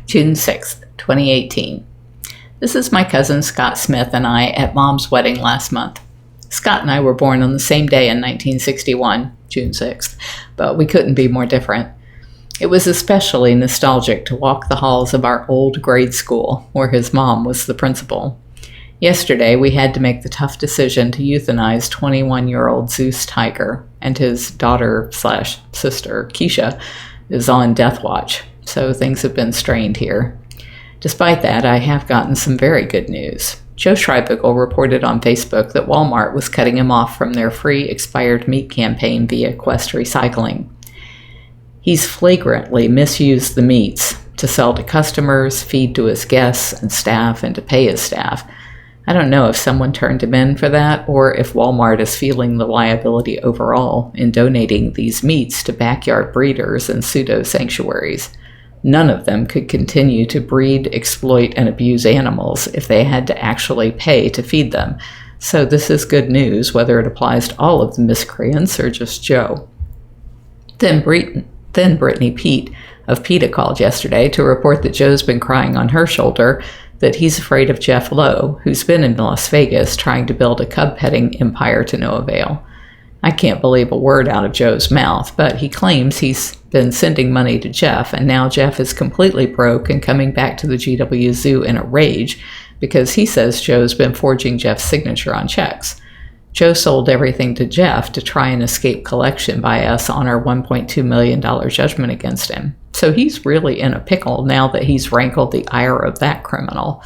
June 6th, 2018. This is my cousin Scott Smith and I at Mom's wedding last month. Scott and I were born on the same day in 1961, June 6th, but we couldn't be more different. It was especially nostalgic to walk the halls of our old grade school, where his mom was the principal. Yesterday, we had to make the tough decision to euthanize 21-year-old Zeus Tiger, and his daughter/sister, Keisha, is on death watch, so things have been strained here. Despite that, I have gotten some very good news. Joe Schreibickle reported on Facebook that Walmart was cutting him off from their free expired meat campaign via Quest Recycling. He's flagrantly misused the meats to sell to customers, feed to his guests and staff, and to pay his staff. I don't know if someone turned him in for that or if Walmart is feeling the liability overall in donating these meats to backyard breeders and pseudo-sanctuaries. None of them could continue to breed, exploit, and abuse animals if they had to actually pay to feed them. So this is good news, whether it applies to all of the miscreants or just Joe. Then Brittany Peet of PeTA called yesterday to report that Joe's been crying on her shoulder that he's afraid of Jeff Lowe, who's been in Las Vegas trying to build a cub-petting empire to no avail. I can't believe a word out of Joe's mouth, but he claims he's been sending money to Jeff, and now Jeff is completely broke and coming back to the GW Zoo in a rage because he says Joe's been forging Jeff's signature on checks. Joe sold everything to Jeff to try and escape collection by us on our $1.2 million judgment against him. So he's really in a pickle now that he's rankled the ire of that criminal.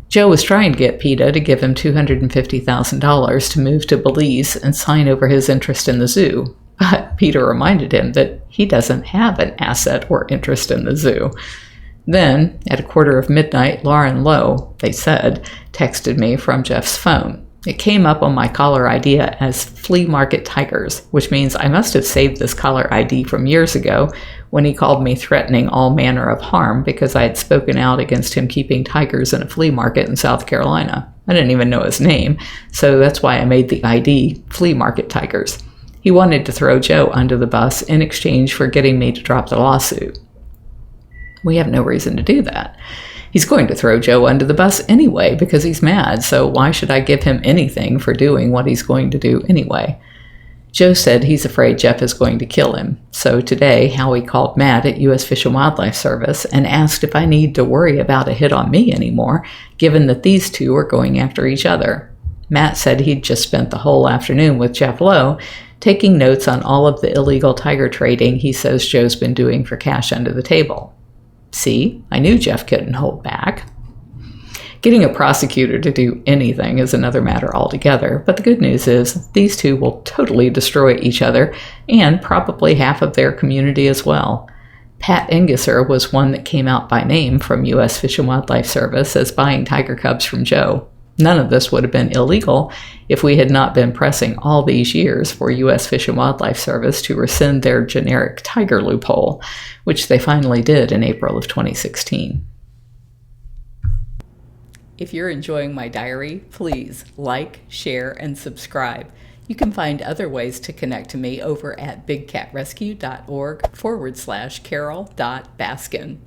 Joe was trying to get PETA to give him $250,000 to move to Belize and sign over his interest in the zoo. But PETA reminded him that he doesn't have an asset or interest in the zoo. Then, at midnight, Lauren Lowe, they said, texted me from Jeff's phone. It came up on my caller ID as flea market tigers, which means I must have saved this caller ID from years ago when he called me threatening all manner of harm because I had spoken out against him keeping tigers in a flea market in South Carolina. I didn't even know his name, so that's why I made the ID Flea Market Tigers. He wanted to throw Joe under the bus in exchange for getting me to drop the lawsuit. We have no reason to do that. He's going to throw Joe under the bus anyway because he's mad, so why should I give him anything for doing what he's going to do anyway? Joe said he's afraid Jeff is going to kill him, so today Howie called Matt at U.S. Fish and Wildlife Service and asked if I need to worry about a hit on me anymore, given that these two are going after each other. Matt said he'd just spent the whole afternoon with Jeff Lowe, taking notes on all of the illegal tiger trading he says Joe's been doing for cash under the table. See, I knew Jeff couldn't hold back. Getting a prosecutor to do anything is another matter altogether, but the good news is these two will totally destroy each other and probably half of their community as well. Pat Engesser was one that came out by name from U.S. Fish and Wildlife Service as buying tiger cubs from Joe. None of this would have been illegal if we had not been pressing all these years for U.S. Fish and Wildlife Service to rescind their generic tiger loophole, which they finally did in April of 2016. If you're enjoying my diary, please like, share, and subscribe. You can find other ways to connect to me over at bigcatrescue.org/Carole.Baskin.